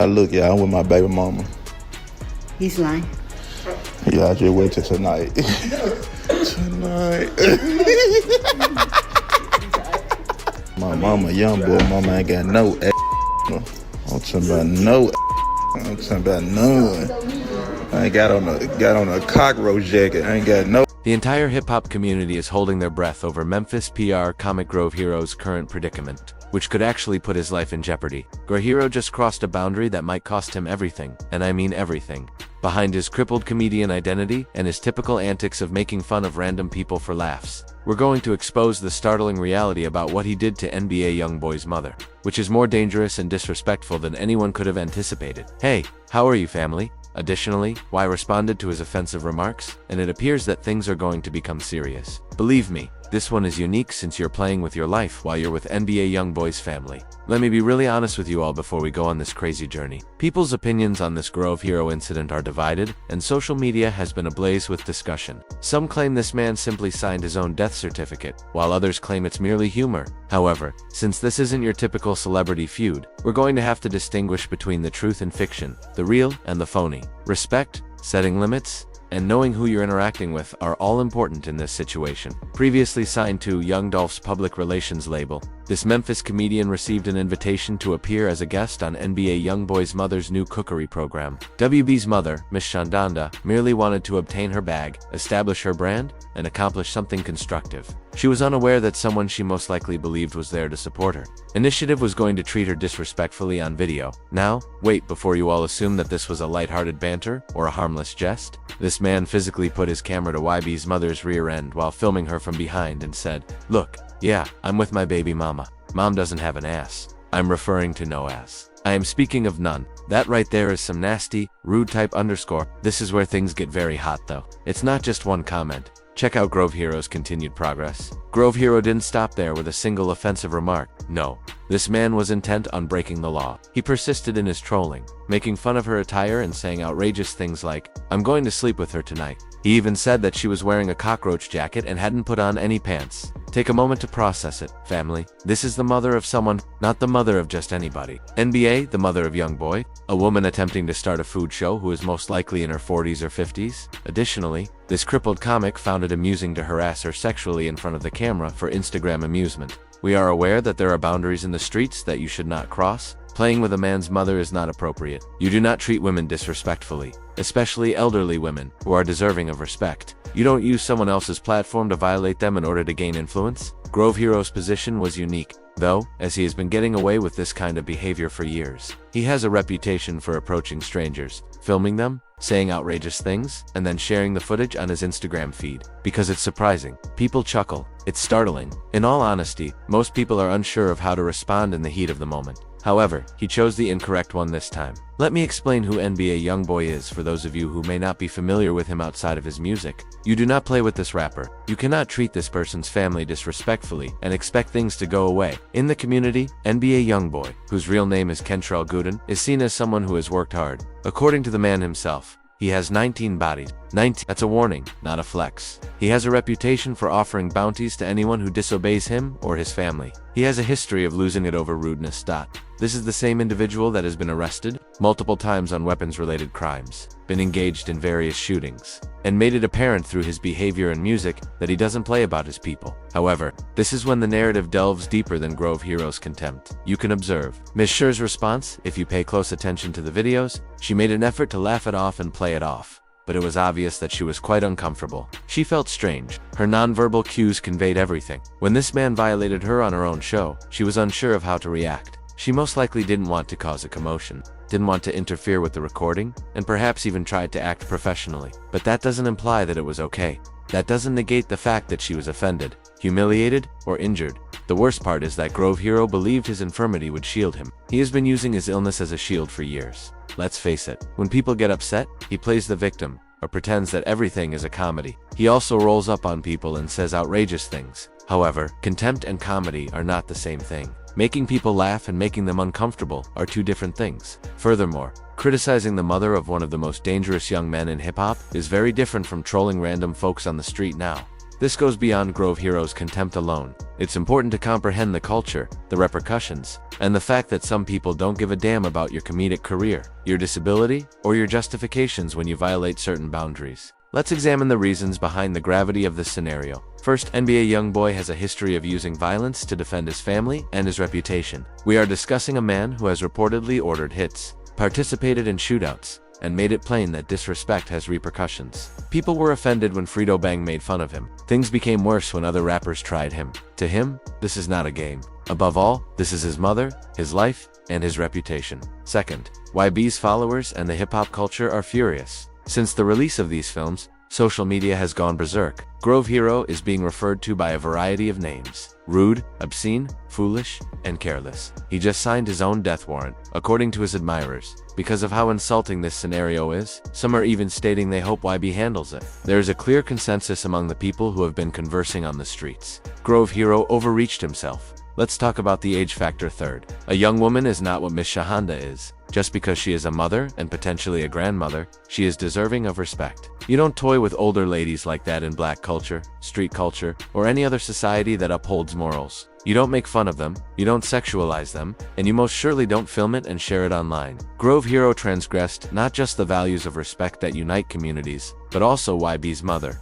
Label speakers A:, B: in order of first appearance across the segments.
A: Look, yeah, I'm with my baby mama.
B: He's lying.
A: Yeah, I just wait till tonight. Tonight. My mama, young boy, mama ain't got no ass. I'm talking about no ass. I'm talking about none. I ain't got on a cockroach jacket. I ain't got no.
C: The entire hip-hop community is holding their breath over Memphis PR comic Grove Hero's current predicament, which could actually put his life in jeopardy. Grove Hero just crossed a boundary that might cost him everything, and I mean everything. Behind his crippled comedian identity and his typical antics of making fun of random people for laughs, we're going to expose the startling reality about what he did to NBA YoungBoy's mother, which is more dangerous and disrespectful than anyone could have anticipated. Hey, how are you, family? Additionally, Y responded to his offensive remarks, and it appears that things are going to become serious. Believe me, this one is unique since you're playing with your life while you're with NBA YoungBoy's family. Let me be really honest with you all before we go on this crazy journey. People's opinions on this Grove Hero incident are divided, and social media has been ablaze with discussion. Some claim this man simply signed his own death certificate, while others claim it's merely humor. However, since this isn't your typical celebrity feud, we're going to have to distinguish between the truth and fiction, the real and the phony. Respect, setting limits, and knowing who you're interacting with are all important in this situation. Previously signed to Young Dolph's public relations label, this Memphis comedian received an invitation to appear as a guest on NBA YoungBoy's mother's new cookery program. WB's mother, Miss Shandanda, merely wanted to obtain her bag, establish her brand, and accomplish something constructive. She was unaware that someone she most likely believed was there to support her. Initiative was going to treat her disrespectfully on video. Now, wait before you all assume that this was a lighthearted banter or a harmless jest. This man physically put his camera to YB's mother's rear end while filming her from behind and said, "Look, yeah, I'm with my baby mama. Mom doesn't have an ass. I'm referring to no ass. I am speaking of none." That right there is some nasty, rude type underscore. This is where things get very hot though. It's not just one comment. Check out Grove Hero's continued progress. Grove Hero didn't stop there with a single offensive remark. No, this man was intent on breaking the law. He persisted in his trolling, making fun of her attire and saying outrageous things like, "I'm going to sleep with her tonight." He even said that she was wearing a cockroach jacket and hadn't put on any pants. Take a moment to process it, family. This is the mother of someone, not the mother of just anybody. NBA, the mother of YoungBoy, a woman attempting to start a food show who is most likely in her 40s or 50s. Additionally, this crippled comic found it amusing to harass her sexually in front of the camera for Instagram amusement. We are aware that there are boundaries in the streets that you should not cross. Playing with a man's mother is not appropriate. You do not treat women disrespectfully, especially elderly women who are deserving of respect. You don't use someone else's platform to violate them in order to gain influence. Grove Hero's position was unique, though, as he has been getting away with this kind of behavior for years. He has a reputation for approaching strangers, filming them, saying outrageous things, and then sharing the footage on his Instagram feed. Because it's surprising. People chuckle. It's startling. In all honesty, most people are unsure of how to respond in the heat of the moment. However, he chose the incorrect one this time. Let me explain who NBA YoungBoy is for those of you who may not be familiar with him outside of his music. You do not play with this rapper. You cannot treat this person's family disrespectfully and expect things to go away. In the community, NBA YoungBoy, whose real name is Kentrell Gooden, is seen as someone who has worked hard. According to the man himself, he has 19 bodies. 19. That's a warning, not a flex. He has a reputation for offering bounties to anyone who disobeys him or his family. He has a history of losing it over rudeness. This is the same individual that has been arrested multiple times on weapons-related crimes, been engaged in various shootings, and made it apparent through his behavior and music that he doesn't play about his people. However, this is when the narrative delves deeper than Grove Hero's contempt. You can observe Ms. Scher's response. If you pay close attention to the videos, she made an effort to laugh it off and play it off, but it was obvious that she was quite uncomfortable. She felt strange. Her nonverbal cues conveyed everything. When this man violated her on her own show, she was unsure of how to react. She most likely didn't want to cause a commotion, didn't want to interfere with the recording, and perhaps even tried to act professionally. But that doesn't imply that it was okay. That doesn't negate the fact that she was offended, humiliated, or injured. The worst part is that Grove Hero believed his infirmity would shield him. He has been using his illness as a shield for years. Let's face it, when people get upset, he plays the victim, or pretends that everything is a comedy. He also rolls up on people and says outrageous things. However, contempt and comedy are not the same thing. Making people laugh and making them uncomfortable are two different things. Furthermore, criticizing the mother of one of the most dangerous young men in hip-hop is very different from trolling random folks on the street now. This goes beyond Grove Hero's contempt alone. It's important to comprehend the culture, the repercussions, and the fact that some people don't give a damn about your comedic career, your disability, or your justifications when you violate certain boundaries. Let's examine the reasons behind the gravity of this scenario. First, NBA YoungBoy has a history of using violence to defend his family and his reputation. We are discussing a man who has reportedly ordered hits, participated in shootouts, and made it plain that disrespect has repercussions. People were offended when Frito Bang made fun of him. Things became worse when other rappers tried him. To him, this is not a game. Above all, this is his mother, his life, and his reputation. Second, YB's followers and the hip-hop culture are furious. Since the release of these films, social media has gone berserk. Grove Hero is being referred to by a variety of names: rude, obscene, foolish, and careless. He just signed his own death warrant, according to his admirers. Because of how insulting this scenario is, some are even stating they hope YB handles it. There is a clear consensus among the people who have been conversing on the streets. Grove Hero overreached himself. Let's talk about the age factor third. A young woman is not what Miss Shahanda is. Just because she is a mother and potentially a grandmother, she is deserving of respect. You don't toy with older ladies like that in black culture, street culture, or any other society that upholds morals. You don't make fun of them, you don't sexualize them, and you most surely don't film it and share it online. Grove Hero transgressed not just the values of respect that unite communities, but also YB's mother.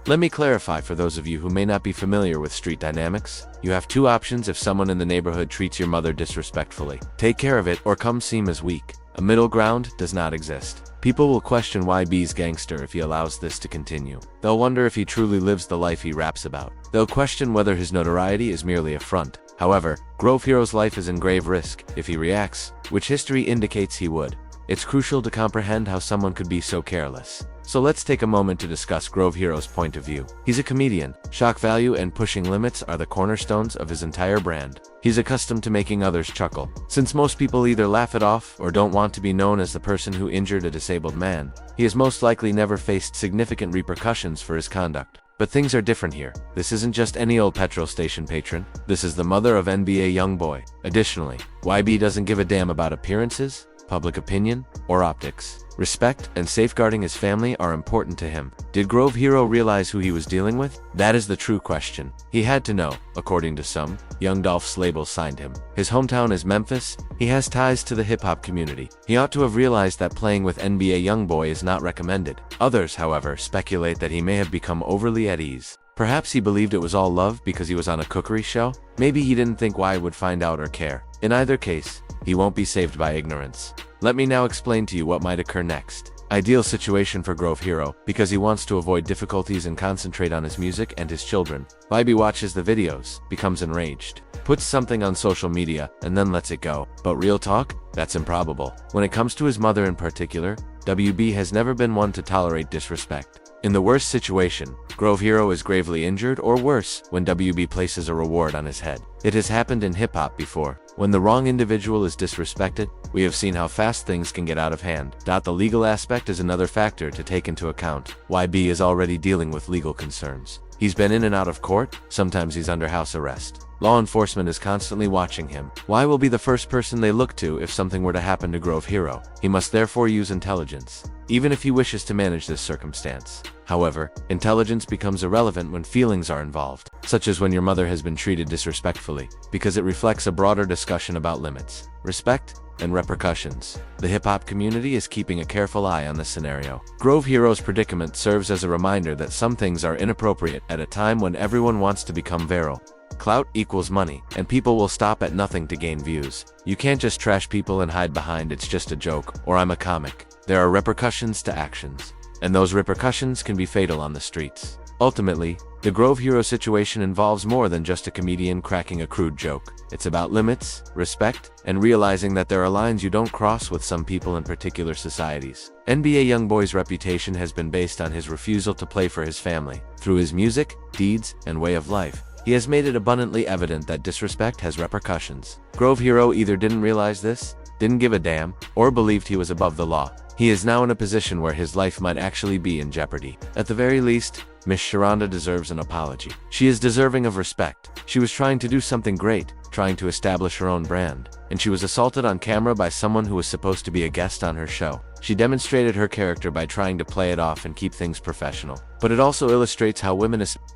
C: Let me clarify for those of you who may not be familiar with street dynamics. You have two options if someone in the neighborhood treats your mother disrespectfully. Take care of it or come seem as weak. A middle ground does not exist. People will question YB's gangster if he allows this to continue. They'll wonder if he truly lives the life he raps about. They'll question whether his notoriety is merely a front. However, Grove Hero's life is in grave risk if he reacts, which history indicates he would. It's crucial to comprehend how someone could be so careless. So let's take a moment to discuss Grove Hero's point of view. He's a comedian. Shock value and pushing limits are the cornerstones of his entire brand. He's accustomed to making others chuckle. Since most people either laugh it off or don't want to be known as the person who injured a disabled man, he has most likely never faced significant repercussions for his conduct. But things are different here. This isn't just any old petrol station patron. This is the mother of NBA YoungBoy. Additionally, YB doesn't give a damn about appearances, public opinion, or optics. Respect and safeguarding his family are important to him. Did Grove Hero realize who he was dealing with? That is the true question. He had to know. According to some, Young Dolph's label signed him. His hometown is Memphis. He has ties to the hip-hop community. He ought to have realized that playing with NBA YoungBoy is not recommended. Others, however, speculate that he may have become overly at ease. Perhaps he believed it was all love because he was on a cookery show? Maybe he didn't think Y would find out or care. In either case, he won't be saved by ignorance. Let me now explain to you what might occur next. Ideal situation for Grove Hero, because he wants to avoid difficulties and concentrate on his music and his children. YB watches the videos, becomes enraged, puts something on social media, and then lets it go. But real talk? That's improbable. When it comes to his mother in particular, WB has never been one to tolerate disrespect. In the worst situation, Grove Hero is gravely injured or worse when WB places a reward on his head. It has happened in hip-hop before. When the wrong individual is disrespected, we have seen how fast things can get out of hand. The legal aspect is another factor to take into account. YB is already dealing with legal concerns. He's been in and out of court, sometimes he's under house arrest. Law enforcement is constantly watching him. Y will be the first person they look to if something were to happen to Grove Hero. He must therefore use intelligence, even if he wishes to manage this circumstance. However, intelligence becomes irrelevant when feelings are involved, such as when your mother has been treated disrespectfully, because it reflects a broader discussion about limits, respect, and repercussions. The hip-hop community is keeping a careful eye on this scenario. Grove Hero's predicament serves as a reminder that some things are inappropriate at a time when everyone wants to become viral. Clout equals money, and people will stop at nothing to gain views. You can't just trash people and hide behind "it's just a joke" or "I'm a comic." There are repercussions to actions, and those repercussions can be fatal on the streets. Ultimately, the Grove Hero situation involves more than just a comedian cracking a crude joke. It's about limits, respect, and realizing that there are lines you don't cross with some people in particular societies. NBA YoungBoy's reputation has been based on his refusal to play for his family. Through his music, deeds, and way of life, he has made it abundantly evident that disrespect has repercussions. Grove Hero either didn't realize this, didn't give a damn, or believed he was above the law. He is now in a position where his life might actually be in jeopardy. At the very least, Miss Sharonda deserves an apology. She is deserving of respect. She was trying to do something great, trying to establish her own brand, and she was assaulted on camera by someone who was supposed to be a guest on her show. She demonstrated her character by trying to play it off and keep things professional. But it also illustrates how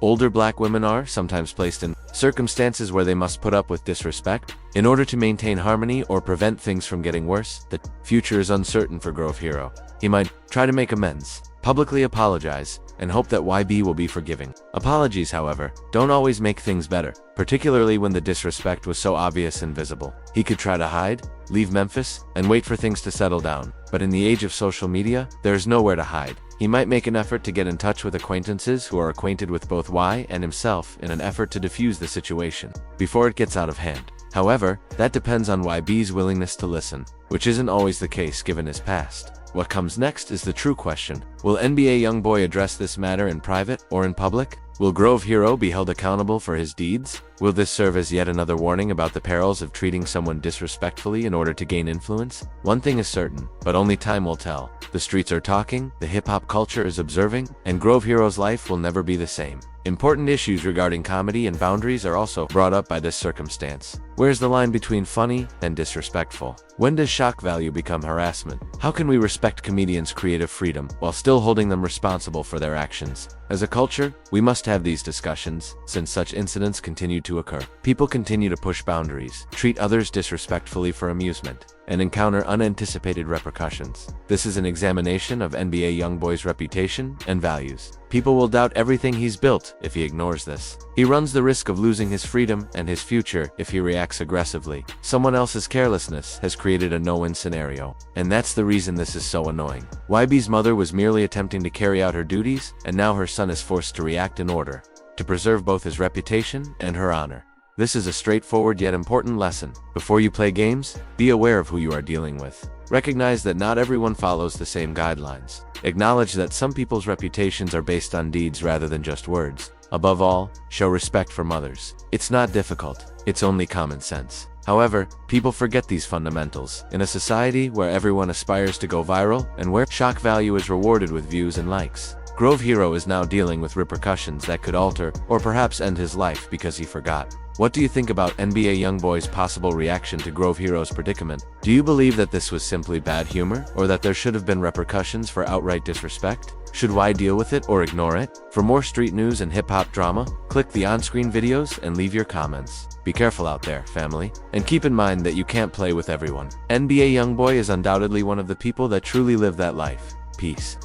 C: older black women are sometimes placed in circumstances where they must put up with disrespect in order to maintain harmony or prevent things from getting worse. The future is uncertain for Grove Hero. He might try to make amends, publicly apologize, and hope that YB will be forgiving. Apologies, however, don't always make things better, particularly when the disrespect was so obvious and visible. He could try to hide, leave Memphis, and wait for things to settle down. But in the age of social media, there is nowhere to hide. He might make an effort to get in touch with acquaintances who are acquainted with both Y and himself in an effort to defuse the situation before it gets out of hand. However, that depends on YB's willingness to listen, which isn't always the case given his past. What comes next is the true question. Will NBA YoungBoy address this matter in private or in public? Will Grove Hero be held accountable for his deeds? Will this serve as yet another warning about the perils of treating someone disrespectfully in order to gain influence? One thing is certain, but only time will tell. The streets are talking, the hip-hop culture is observing, and Grove Hero's life will never be the same. Important issues regarding comedy and boundaries are also brought up by this circumstance. Where's the line between funny and disrespectful? When does shock value become harassment? How can we respect comedians' creative freedom while still holding them responsible for their actions? As a culture, we must have these discussions, since such incidents continue to occur. People continue to push boundaries, treat others disrespectfully for amusement, and encounter unanticipated repercussions. This is an examination of NBA YoungBoy's reputation and values. People will doubt everything he's built if he ignores this. He runs the risk of losing his freedom and his future if he reacts aggressively. Someone else's carelessness has created a no-win scenario, and that's the reason this is so annoying. YB's mother was merely attempting to carry out her duties, and now her son is forced to react in order to preserve both his reputation and her honor. This is a straightforward yet important lesson. Before you play games, be aware of who you are dealing with. Recognize that not everyone follows the same guidelines. Acknowledge that some people's reputations are based on deeds rather than just words. Above all, show respect for mothers. It's not difficult, it's only common sense. However, people forget these fundamentals. In a society where everyone aspires to go viral and where shock value is rewarded with views and likes, Grove Hero is now dealing with repercussions that could alter or perhaps end his life because he forgot. What do you think about NBA YoungBoy's possible reaction to Grove Hero's predicament? Do you believe that this was simply bad humor, or that there should have been repercussions for outright disrespect? Should Y deal with it or ignore it? For more street news and hip-hop drama, click the on-screen videos and leave your comments. Be careful out there, family. And keep in mind that you can't play with everyone. NBA YoungBoy is undoubtedly one of the people that truly live that life. Peace.